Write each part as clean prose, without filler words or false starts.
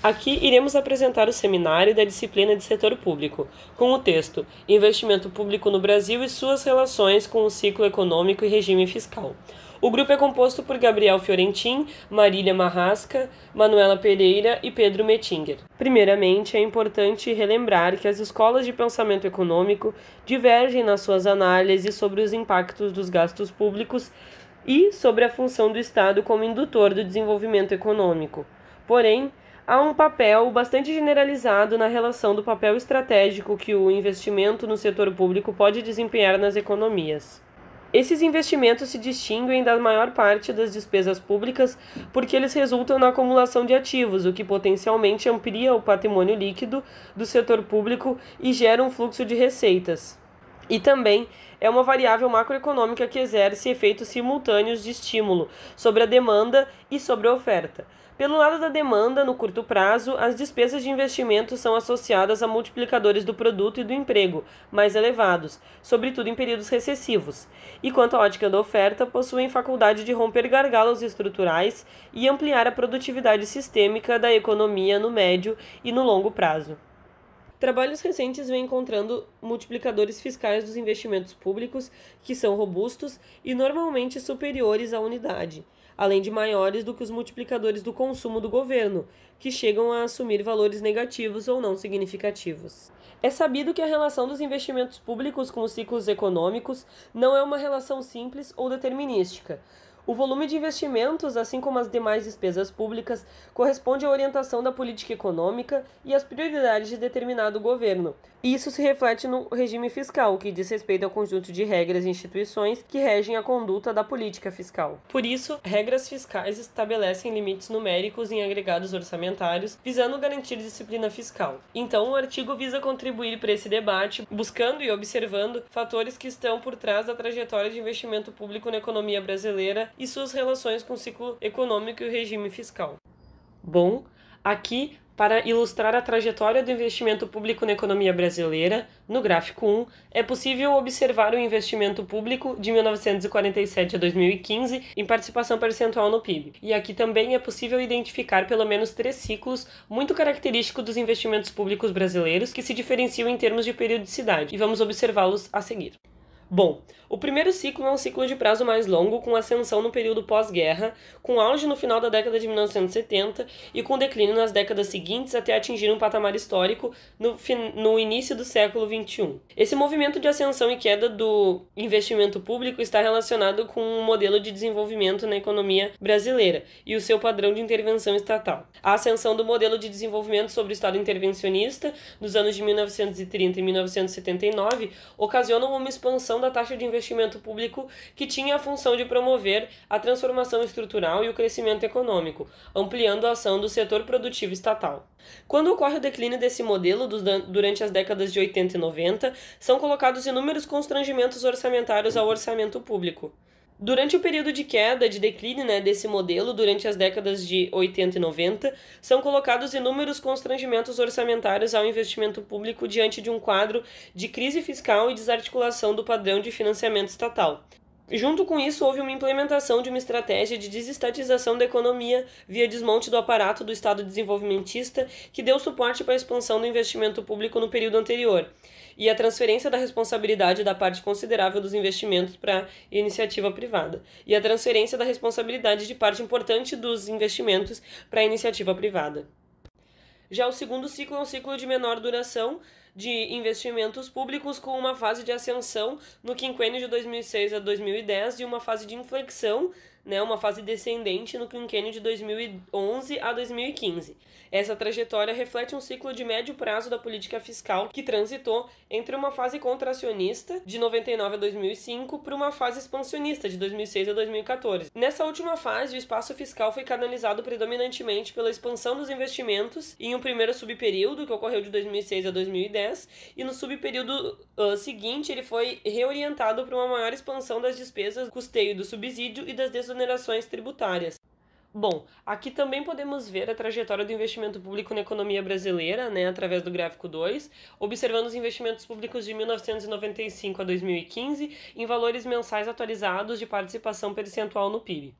Aqui iremos apresentar o seminário da disciplina de setor público, com o texto Investimento Público no Brasil e suas relações com o ciclo econômico e regime fiscal. O grupo é composto por Gabriel Fiorentin, Marília Marrasca, Manuela Pereira e Pedro Mettinger. Primeiramente, é importante relembrar que as escolas de pensamento econômico divergem nas suas análises sobre os impactos dos gastos públicos e sobre a função do Estado como indutor do desenvolvimento econômico. Porém, há um papel bastante generalizado na relação do papel estratégico que o investimento no setor público pode desempenhar nas economias. Esses investimentos se distinguem da maior parte das despesas públicas porque eles resultam na acumulação de ativos, o que potencialmente amplia o patrimônio líquido do setor público e gera um fluxo de receitas. E também é uma variável macroeconômica que exerce efeitos simultâneos de estímulo sobre a demanda e sobre a oferta. Pelo lado da demanda, no curto prazo, as despesas de investimento são associadas a multiplicadores do produto e do emprego, mais elevados, sobretudo em períodos recessivos. E quanto à ótica da oferta, possuem faculdade de romper gargalos estruturais e ampliar a produtividade sistêmica da economia no médio e no longo prazo. Trabalhos recentes vêm encontrando multiplicadores fiscais dos investimentos públicos que são robustos e normalmente superiores à unidade, além de maiores do que os multiplicadores do consumo do governo, que chegam a assumir valores negativos ou não significativos. É sabido que a relação dos investimentos públicos com os ciclos econômicos não é uma relação simples ou determinística. O volume de investimentos, assim como as demais despesas públicas, corresponde à orientação da política econômica e às prioridades de determinado governo. E isso se reflete no regime fiscal, que diz respeito ao conjunto de regras e instituições que regem a conduta da política fiscal. Por isso, regras fiscais estabelecem limites numéricos em agregados orçamentários, visando garantir disciplina fiscal. Então, o artigo visa contribuir para esse debate, buscando e observando fatores que estão por trás da trajetória de investimento público na economia brasileira e suas relações com o ciclo econômico e o regime fiscal. Bom, aqui, para ilustrar a trajetória do investimento público na economia brasileira, no gráfico 1, é possível observar o investimento público de 1947 a 2015 em participação percentual no PIB. E aqui também é possível identificar pelo menos 3 ciclos muito característicos dos investimentos públicos brasileiros que se diferenciam em termos de periodicidade, e vamos observá-los a seguir. Bom, o primeiro ciclo é um ciclo de prazo mais longo, com ascensão no período pós-guerra, com auge no final da década de 1970 e com declínio nas décadas seguintes até atingir um patamar histórico no início do século XXI. Esse movimento de ascensão e queda do investimento público está relacionado com um modelo de desenvolvimento na economia brasileira e o seu padrão de intervenção estatal. A ascensão do modelo de desenvolvimento sobre o Estado intervencionista nos anos de 1930 e 1979 ocasiona uma expansão da taxa de investimento público que tinha a função de promover a transformação estrutural e o crescimento econômico, ampliando a ação do setor produtivo estatal. Quando ocorre o declínio desse modelo durante as décadas de 80 e 90, são colocados inúmeros constrangimentos orçamentários ao orçamento público. Durante o período de queda, de declínio desse modelo, durante as décadas de 80 e 90, são colocados inúmeros constrangimentos orçamentários ao investimento público diante de um quadro de crise fiscal e desarticulação do padrão de financiamento estatal. Junto com isso, houve uma implementação de uma estratégia de desestatização da economia via desmonte do aparato do Estado desenvolvimentista que deu suporte para a expansão do investimento público no período anterior, e a transferência da responsabilidade da parte considerável dos investimentos para a iniciativa privada, e a transferência da responsabilidade de parte importante dos investimentos para a iniciativa privada. Já o segundo ciclo é um ciclo de menor duração, de investimentos públicos com uma fase de ascensão no quinquênio de 2006 a 2010 e uma fase de inflexão, uma fase descendente no quinquênio de 2011 a 2015. Essa trajetória reflete um ciclo de médio prazo da política fiscal que transitou entre uma fase contracionista, de 99 a 2005, para uma fase expansionista, de 2006 a 2014. Nessa última fase, o espaço fiscal foi canalizado predominantemente pela expansão dos investimentos em um primeiro subperíodo, que ocorreu de 2006 a 2010, e no subperíodo seguinte ele foi reorientado para uma maior expansão das despesas, custeio do subsídio e das desonerações tributárias. Bom, aqui também podemos ver a trajetória do investimento público na economia brasileira, através do gráfico 2, observando os investimentos públicos de 1995 a 2015 em valores mensais atualizados de participação percentual no PIB.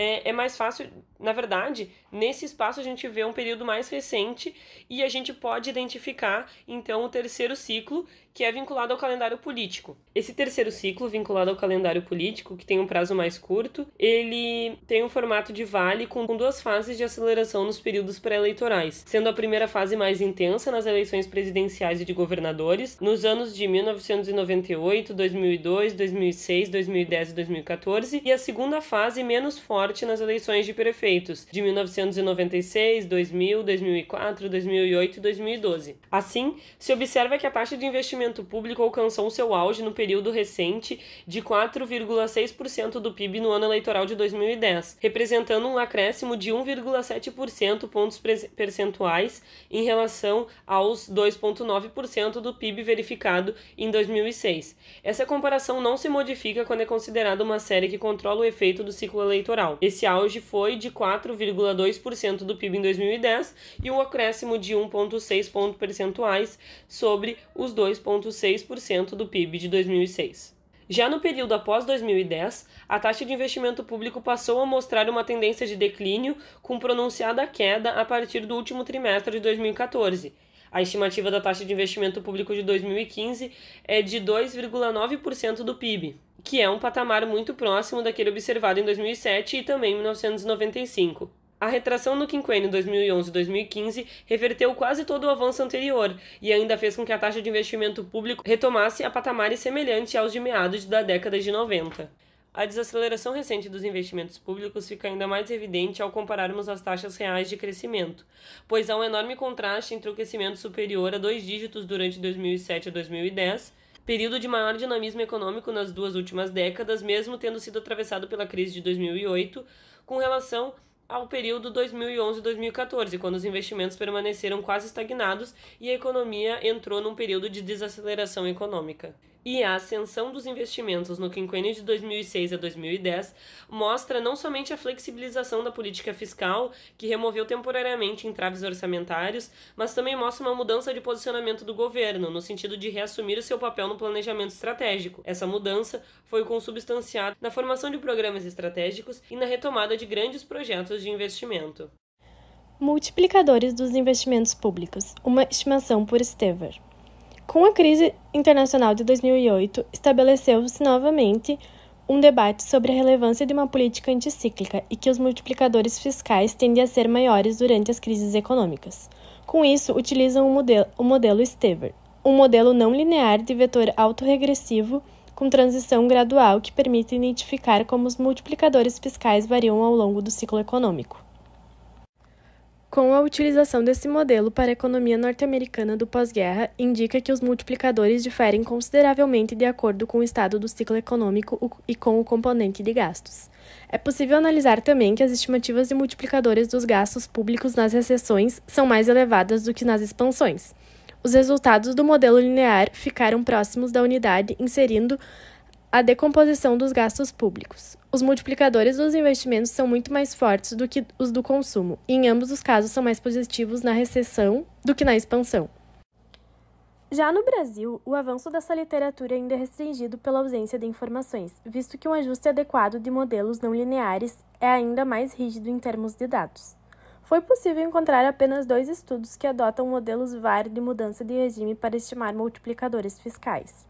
é mais fácil, na verdade, nesse espaço a gente vê um período mais recente e a gente pode identificar, então, o terceiro ciclo, que é vinculado ao calendário político. Esse terceiro ciclo, vinculado ao calendário político, que tem um prazo mais curto, ele tem um formato de vale com 2 fases de aceleração nos períodos pré-eleitorais, sendo a primeira fase mais intensa nas eleições presidenciais e de governadores, nos anos de 1998, 2002, 2006, 2010 e 2014, e a segunda fase menos forte nas eleições de prefeitos, de 1996, 2000, 2004, 2008 e 2012. Assim, se observa que a taxa de investimento público alcançou seu auge no período recente de 4,6% do PIB no ano eleitoral de 2010, representando um acréscimo de 1,7% pontos percentuais em relação aos 2,9% do PIB verificado em 2006. Essa comparação não se modifica quando é considerada uma série que controla o efeito do ciclo eleitoral. Esse auge foi de 4,2% do PIB em 2010 e um acréscimo de 1,6 pontos percentuais sobre os 2,6% do PIB de 2006. Já no período após 2010, a taxa de investimento público passou a mostrar uma tendência de declínio com pronunciada queda a partir do último trimestre de 2014. A estimativa da taxa de investimento público de 2015 é de 2,9% do PIB, que é um patamar muito próximo daquele observado em 2007 e também em 1995. A retração no quinquênio 2011-2015 reverteu quase todo o avanço anterior e ainda fez com que a taxa de investimento público retomasse a patamares semelhantes aos de meados da década de 90. A desaceleração recente dos investimentos públicos fica ainda mais evidente ao compararmos as taxas reais de crescimento, pois há um enorme contraste entre o crescimento superior a 2 dígitos durante 2007 a 2010, período de maior dinamismo econômico nas 2 últimas décadas, mesmo tendo sido atravessado pela crise de 2008, com relação ao período 2011-2014, quando os investimentos permaneceram quase estagnados e a economia entrou num período de desaceleração econômica. E a ascensão dos investimentos no quinquênio de 2006 a 2010 mostra não somente a flexibilização da política fiscal, que removeu temporariamente entraves orçamentários, mas também mostra uma mudança de posicionamento do governo, no sentido de reassumir o seu papel no planejamento estratégico. Essa mudança foi consubstanciada na formação de programas estratégicos e na retomada de grandes projetos de investimento. Multiplicadores dos investimentos públicos, uma estimação por Stever. Com a crise internacional de 2008, estabeleceu-se novamente um debate sobre a relevância de uma política anticíclica e que os multiplicadores fiscais tendem a ser maiores durante as crises econômicas. Com isso, utilizam o modelo Stever, um modelo não linear de vetor autorregressivo com transição gradual que permite identificar como os multiplicadores fiscais variam ao longo do ciclo econômico. Com a utilização desse modelo para a economia norte-americana do pós-guerra, indica que os multiplicadores diferem consideravelmente de acordo com o estado do ciclo econômico e com o componente de gastos. É possível analisar também que as estimativas de multiplicadores dos gastos públicos nas recessões são mais elevadas do que nas expansões. Os resultados do modelo linear ficaram próximos da unidade, inserindo a decomposição dos gastos públicos. Os multiplicadores dos investimentos são muito mais fortes do que os do consumo, e em ambos os casos são mais positivos na recessão do que na expansão. Já no Brasil, o avanço dessa literatura ainda é restringido pela ausência de informações, visto que um ajuste adequado de modelos não lineares é ainda mais rígido em termos de dados. Foi possível encontrar apenas 2 estudos que adotam modelos VAR de mudança de regime para estimar multiplicadores fiscais.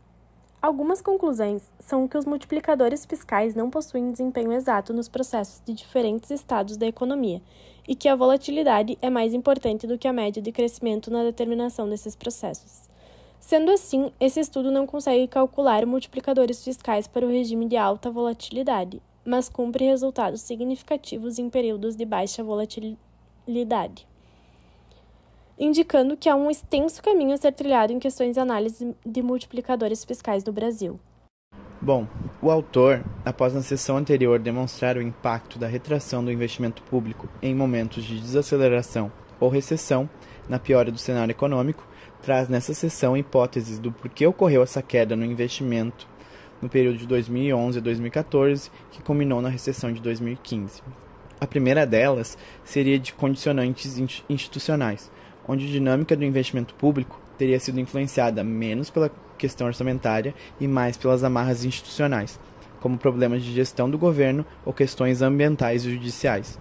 Algumas conclusões são que os multiplicadores fiscais não possuem desempenho exato nos processos de diferentes estados da economia e que a volatilidade é mais importante do que a média de crescimento na determinação desses processos. Sendo assim, esse estudo não consegue calcular multiplicadores fiscais para o regime de alta volatilidade, mas cumpre resultados significativos em períodos de baixa volatilidade, indicando que há um extenso caminho a ser trilhado em questões de análise de multiplicadores fiscais no Brasil. Bom, o autor, após na sessão anterior demonstrar o impacto da retração do investimento público em momentos de desaceleração ou recessão, na piora do cenário econômico, traz nessa sessão hipóteses do porquê ocorreu essa queda no investimento no período de 2011 a 2014, que culminou na recessão de 2015. A primeira delas seria de condicionantes institucionais, onde a dinâmica do investimento público teria sido influenciada menos pela questão orçamentária e mais pelas amarras institucionais. como problemas de gestão do governo ou questões ambientais e judiciais.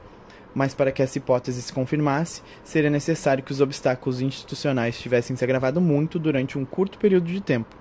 Mas para que essa hipótese se confirmasse, seria necessário que os obstáculos institucionais tivessem se agravado muito durante um curto período de tempo,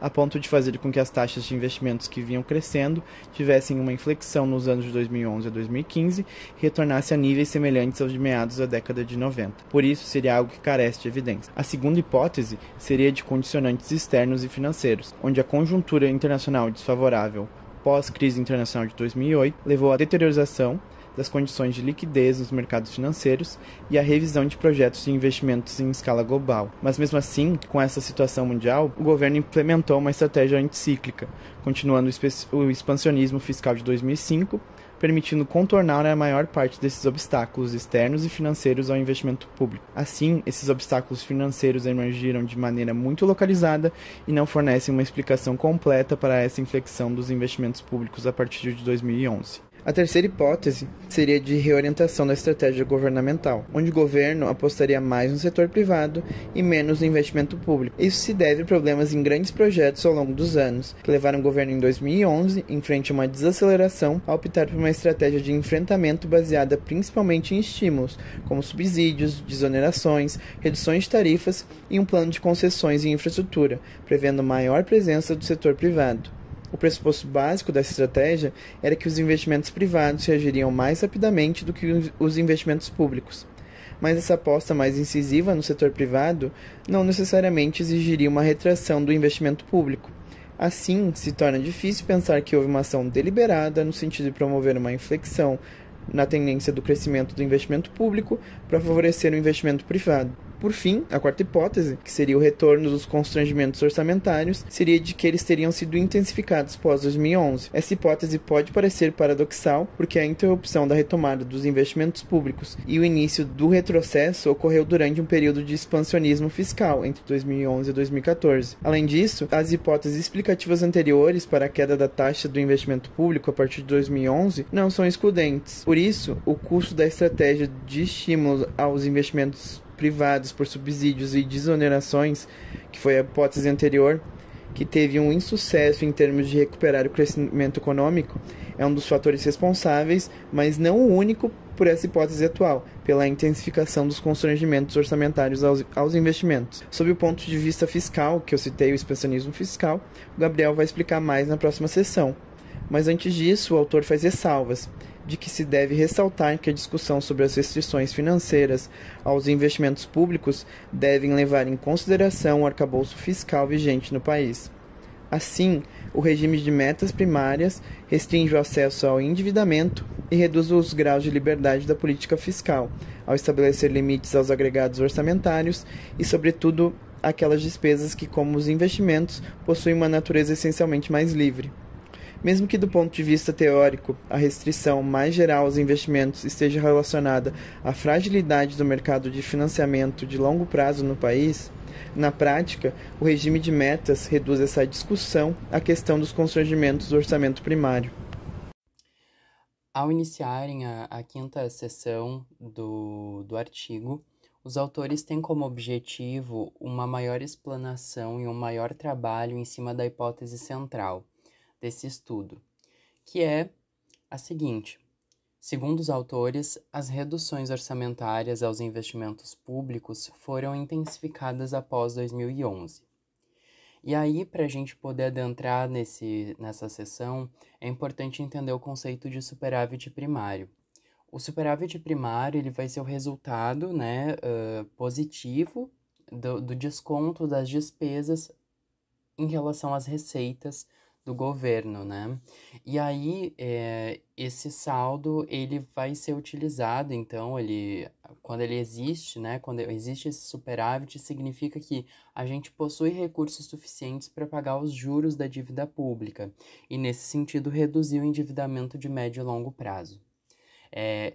a ponto de fazer com que as taxas de investimentos que vinham crescendo tivessem uma inflexão nos anos de 2011 a 2015 e retornasse a níveis semelhantes aos de meados da década de 90. Por isso, seria algo que carece de evidência. A segunda hipótese seria de condicionantes externos e financeiros, onde a conjuntura internacional desfavorável pós-crise internacional de 2008 levou à deteriorização das condições de liquidez nos mercados financeiros e a revisão de projetos de investimentos em escala global. Mas mesmo assim, com essa situação mundial, o governo implementou uma estratégia anticíclica, continuando o expansionismo fiscal de 2005, permitindo contornar a maior parte desses obstáculos externos e financeiros ao investimento público. Assim, esses obstáculos financeiros emergiram de maneira muito localizada e não fornecem uma explicação completa para essa inflexão dos investimentos públicos a partir de 2011. A terceira hipótese seria de reorientação da estratégia governamental, onde o governo apostaria mais no setor privado e menos no investimento público. Isso se deve a problemas em grandes projetos ao longo dos anos, que levaram o governo em 2011, em frente a uma desaceleração, a optar por uma estratégia de enfrentamento baseada principalmente em estímulos, como subsídios, desonerações, reduções de tarifas e um plano de concessões em infraestrutura, prevendo maior presença do setor privado. O pressuposto básico dessa estratégia era que os investimentos privados reagiriam mais rapidamente do que os investimentos públicos. Mas essa aposta mais incisiva no setor privado não necessariamente exigiria uma retração do investimento público. Assim, se torna difícil pensar que houve uma ação deliberada no sentido de promover uma inflexão na tendência do crescimento do investimento público para favorecer o investimento privado. Por fim, a quarta hipótese, que seria o retorno dos constrangimentos orçamentários, seria de que eles teriam sido intensificados pós 2011. Essa hipótese pode parecer paradoxal, porque a interrupção da retomada dos investimentos públicos e o início do retrocesso ocorreu durante um período de expansionismo fiscal entre 2011 e 2014. Além disso, as hipóteses explicativas anteriores para a queda da taxa do investimento público a partir de 2011 não são excludentes. Por isso, o custo da estratégia de estímulo aos investimentos privados por subsídios e desonerações, que foi a hipótese anterior, que teve um insucesso em termos de recuperar o crescimento econômico, é um dos fatores responsáveis, mas não o único, por essa hipótese atual, pela intensificação dos constrangimentos orçamentários aos investimentos. Sob o ponto de vista fiscal, que eu citei, o expansionismo fiscal, o Gabriel vai explicar mais na próxima sessão. Mas antes disso, o autor faz ressalvas de que se deve ressaltar que a discussão sobre as restrições financeiras aos investimentos públicos devem levar em consideração o arcabouço fiscal vigente no país. Assim, o regime de metas primárias restringe o acesso ao endividamento e reduz os graus de liberdade da política fiscal, ao estabelecer limites aos agregados orçamentários e, sobretudo, aquelas despesas que, como os investimentos, possuem uma natureza essencialmente mais livre. Mesmo que do ponto de vista teórico, a restrição mais geral aos investimentos esteja relacionada à fragilidade do mercado de financiamento de longo prazo no país, na prática, o regime de metas reduz essa discussão à questão dos constrangimentos do orçamento primário. Ao iniciarem a quinta seção do artigo, os autores têm como objetivo uma maior explanação e um maior trabalho em cima da hipótese central desse estudo, que é a seguinte: segundo os autores, as reduções orçamentárias aos investimentos públicos foram intensificadas após 2011. E aí, para a gente poder adentrar nessa seção, é importante entender o conceito de superávit primário. O superávit primário ele vai ser o resultado positivo do desconto das despesas em relação às receitas do governo, né? E aí, esse saldo, ele vai ser utilizado, então, quando ele existe, né? Quando existe esse superávit, significa que a gente possui recursos suficientes para pagar os juros da dívida pública e, nesse sentido, reduzir o endividamento de médio e longo prazo.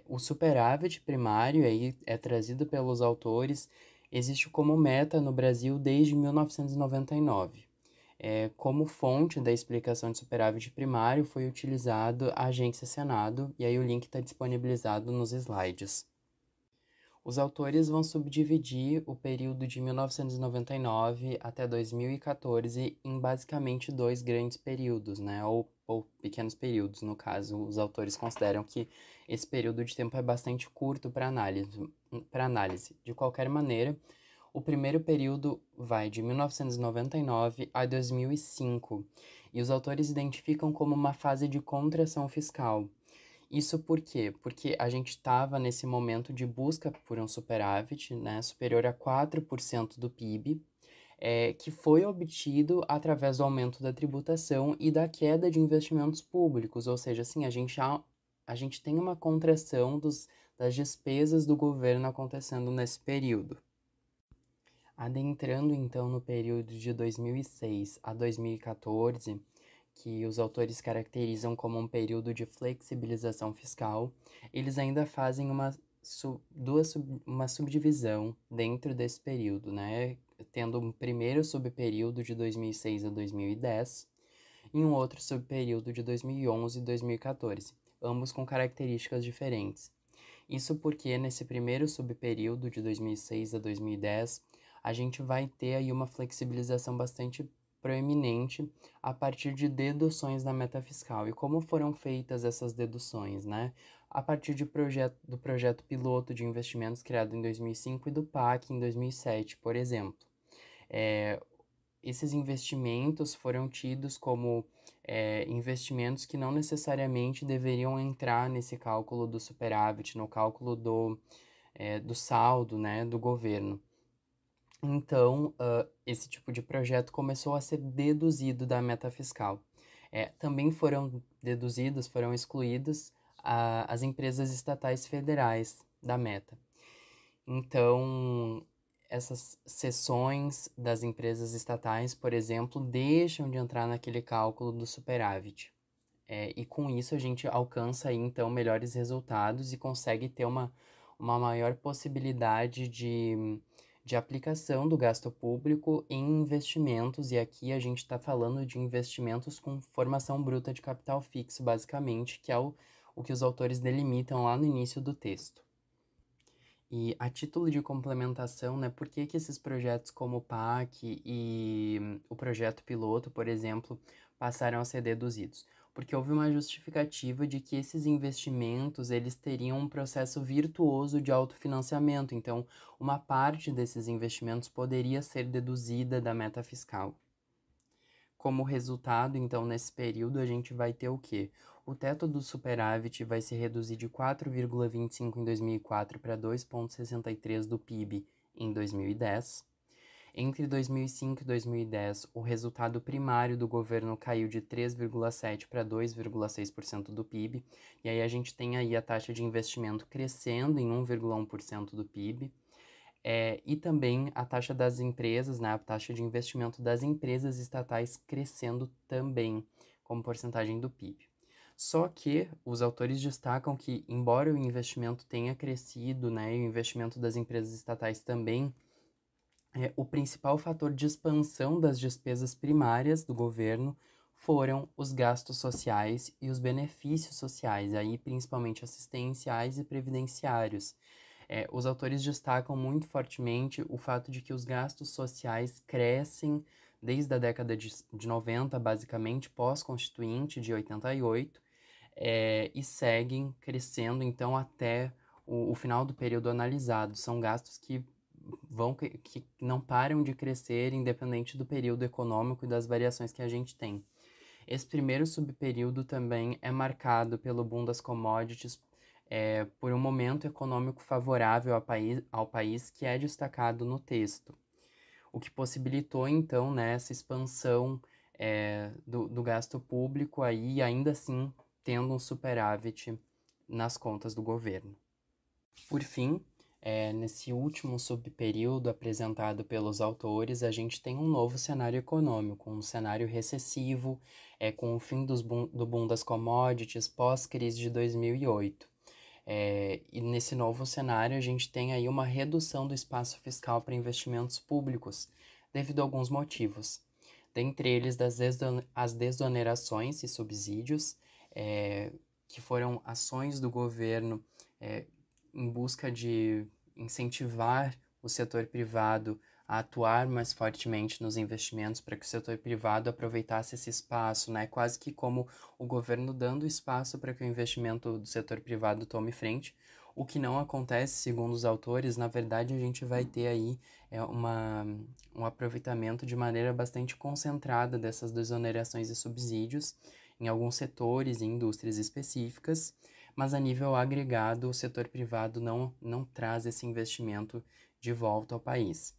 O superávit primário aí é trazido pelos autores, existe como meta no Brasil desde 1999. Como fonte da explicação de superávit primário foi utilizado a Agência Senado, e aí o link está disponibilizado nos slides. Os autores vão subdividir o período de 1999 até 2014 em basicamente dois grandes períodos, né? Ou pequenos períodos, no caso. Os autores consideram que esse período de tempo é bastante curto para análise. De qualquer maneira, o primeiro período vai de 1999 a 2005, e os autores identificam como uma fase de contração fiscal. Isso por quê? Porque a gente estava nesse momento de busca por um superávit, né, superior a 4% do PIB, que foi obtido através do aumento da tributação e da queda de investimentos públicos, ou seja, assim, a gente tem uma contração das despesas do governo acontecendo nesse período. Adentrando então no período de 2006 a 2014, que os autores caracterizam como um período de flexibilização fiscal, eles ainda fazem uma subdivisão dentro desse período, né? Tendo um primeiro subperíodo de 2006 a 2010 e um outro subperíodo de 2011 e 2014, ambos com características diferentes. Isso porque nesse primeiro subperíodo de 2006 a 2010, a gente vai ter aí uma flexibilização bastante proeminente a partir de deduções da meta fiscal. E como foram feitas essas deduções, né? A partir do projeto piloto de investimentos criado em 2005 e do PAC em 2007, por exemplo. Esses investimentos foram tidos como investimentos que não necessariamente deveriam entrar nesse cálculo do superávit, no cálculo do saldo, né, do governo. Então, esse tipo de projeto começou a ser deduzido da meta fiscal. Também foram excluídas as empresas estatais federais da meta. Então, essas seções das empresas estatais, por exemplo, deixam de entrar naquele cálculo do superávit. E com isso a gente alcança aí, então, melhores resultados e consegue ter uma maior possibilidade de aplicação do gasto público em investimentos, e aqui a gente está falando de investimentos com formação bruta de capital fixo, basicamente, que é o que os autores delimitam lá no início do texto. E a título de complementação, né, por que esses projetos como o PAC e o projeto piloto, por exemplo, passaram a ser deduzidos? Porque houve uma justificativa de que esses investimentos, eles teriam um processo virtuoso de autofinanciamento, então uma parte desses investimentos poderia ser deduzida da meta fiscal. Como resultado, então, nesse período, a gente vai ter o quê? O teto do superávit vai se reduzir de 4,25 em 2004 para 2,63 do PIB em 2010. Entre 2005 e 2010, o resultado primário do governo caiu de 3,7% para 2,6% do PIB, e aí a gente tem aí a taxa de investimento crescendo em 1,1% do PIB. E também a taxa das empresas, né, a taxa de investimento das empresas estatais crescendo também, como porcentagem do PIB. Só que os autores destacam que, embora o investimento tenha crescido, né, e o investimento das empresas estatais também, o principal fator de expansão das despesas primárias do governo foram os gastos sociais e os benefícios sociais, aí principalmente assistenciais e previdenciários. Os autores destacam muito fortemente o fato de que os gastos sociais crescem desde a década de 90, basicamente, pós-constituinte de 88, e seguem crescendo, então, até o final do período analisado. São gastos que não param de crescer, independente do período econômico e das variações que a gente tem. Esse primeiro subperíodo também é marcado pelo boom das commodities, por um momento econômico favorável ao país que é destacado no texto, o que possibilitou, então, né, essa expansão do gasto público, aí, ainda assim tendo um superávit nas contas do governo. Por fim, nesse último subperíodo apresentado pelos autores, a gente tem um novo cenário econômico, um cenário recessivo, com o fim do boom das commodities pós-crise de 2008. E nesse novo cenário a gente tem aí uma redução do espaço fiscal para investimentos públicos, devido a alguns motivos. Dentre eles, as desonerações e subsídios, que foram ações do governo em busca de incentivar o setor privado a atuar mais fortemente nos investimentos para que o setor privado aproveitasse esse espaço, né? Quase que como o governo dando espaço para que o investimento do setor privado tome frente. O que não acontece, segundo os autores, na verdade a gente vai ter aí um aproveitamento de maneira bastante concentrada dessas desonerações e subsídios em alguns setores e indústrias específicas, mas a nível agregado o setor privado não traz esse investimento de volta ao país.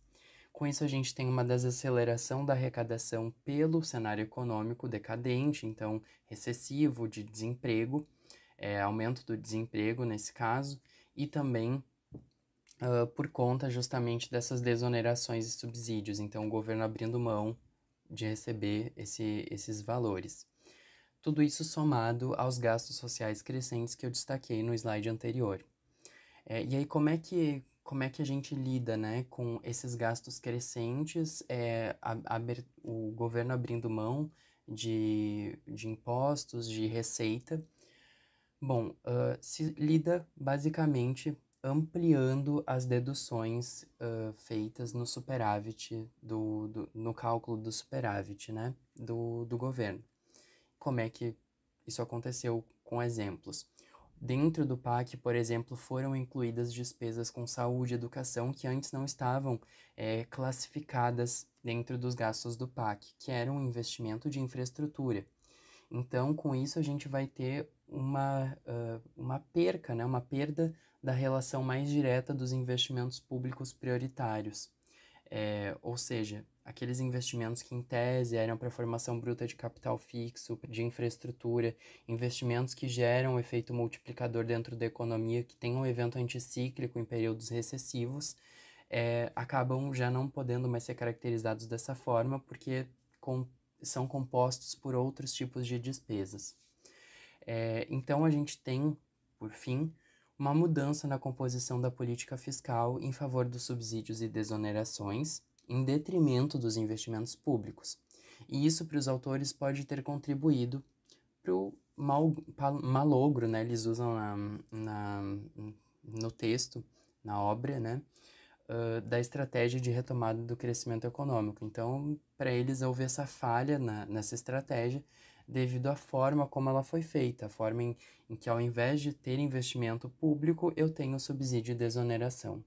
Com isso, a gente tem uma desaceleração da arrecadação pelo cenário econômico decadente, então recessivo, de desemprego, aumento do desemprego nesse caso, e também por conta justamente dessas desonerações e subsídios, então o governo abrindo mão de receber esses valores. Tudo isso somado aos gastos sociais crescentes que eu destaquei no slide anterior. E aí, como é que a gente lida, né, com esses gastos crescentes, o governo abrindo mão de impostos, de receita? Bom, se lida basicamente ampliando as deduções feitas no superávit, no cálculo do superávit, né, do governo. Como é que isso aconteceu com exemplos? Dentro do PAC, por exemplo, foram incluídas despesas com saúde e educação que antes não estavam classificadas dentro dos gastos do PAC, que era um investimento de infraestrutura. Então, com isso, a gente vai ter uma perca, né? Uma perda da relação mais direta dos investimentos públicos prioritários. Ou seja, aqueles investimentos que em tese eram para a formação bruta de capital fixo, de infraestrutura, investimentos que geram um efeito multiplicador dentro da economia, que tem um evento anticíclico em períodos recessivos, acabam já não podendo mais ser caracterizados dessa forma, porque são compostos por outros tipos de despesas. Então a gente tem, por fim, uma mudança na composição da política fiscal em favor dos subsídios e desonerações, em detrimento dos investimentos públicos. E isso, para os autores, pode ter contribuído para o malogro, né? Eles usam no texto, na obra, né? Da estratégia de retomada do crescimento econômico. Então, para eles, houve essa falha nessa estratégia devido à forma como ela foi feita, a forma em que, ao invés de ter investimento público, eu tenho subsídio e desoneração.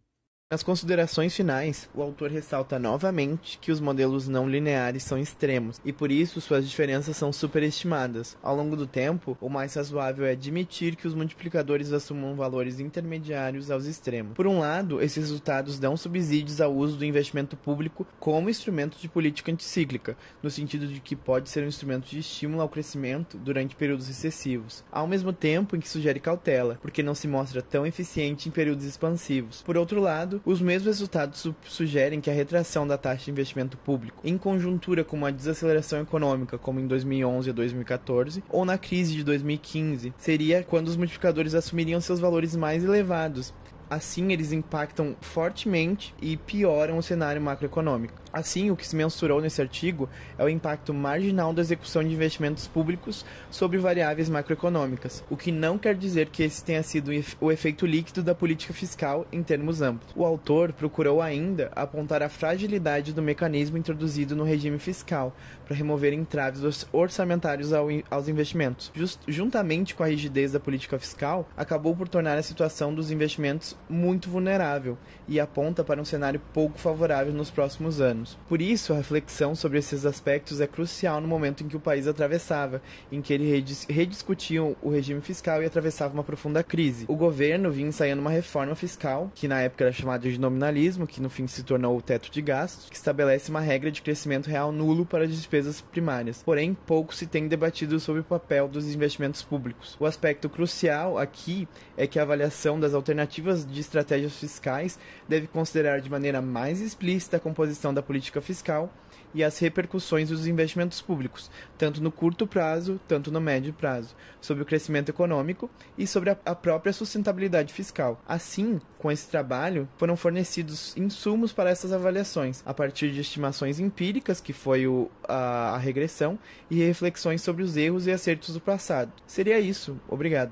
Nas considerações finais, o autor ressalta novamente que os modelos não lineares são extremos e por isso suas diferenças são superestimadas. Ao longo do tempo, o mais razoável é admitir que os multiplicadores assumam valores intermediários aos extremos. Por um lado, esses resultados dão subsídios ao uso do investimento público como instrumento de política anticíclica, no sentido de que pode ser um instrumento de estímulo ao crescimento durante períodos recessivos, ao mesmo tempo em que sugere cautela, porque não se mostra tão eficiente em períodos expansivos. Por outro lado, os mesmos resultados sugerem que a retração da taxa de investimento público, em conjuntura com uma desaceleração econômica, como em 2011 a 2014, ou na crise de 2015, seria quando os multiplicadores assumiriam seus valores mais elevados. Assim, eles impactam fortemente e pioram o cenário macroeconômico. Assim, o que se mensurou nesse artigo é o impacto marginal da execução de investimentos públicos sobre variáveis macroeconômicas, o que não quer dizer que esse tenha sido o efeito líquido da política fiscal em termos amplos. O autor procurou ainda apontar a fragilidade do mecanismo introduzido no regime fiscal para remover entraves orçamentários aos investimentos. Juntamente com a rigidez da política fiscal, acabou por tornar a situação dos investimentos muito vulnerável e aponta para um cenário pouco favorável nos próximos anos. Por isso, a reflexão sobre esses aspectos é crucial no momento em que o país atravessava, em que ele rediscutia o regime fiscal e atravessava uma profunda crise. O governo vinha ensaiando uma reforma fiscal, que na época era chamada de nominalismo, que no fim se tornou o teto de gastos, que estabelece uma regra de crescimento real nulo para as despesas primárias. Porém, pouco se tem debatido sobre o papel dos investimentos públicos. O aspecto crucial aqui é que a avaliação das alternativas de estratégias fiscais deve considerar de maneira mais explícita a composição da política fiscal e as repercussões dos investimentos públicos, tanto no curto prazo, tanto no médio prazo, sobre o crescimento econômico e sobre a própria sustentabilidade fiscal. Assim, com esse trabalho, foram fornecidos insumos para essas avaliações, a partir de estimações empíricas, que foi a regressão, e reflexões sobre os erros e acertos do passado. Seria isso. Obrigado.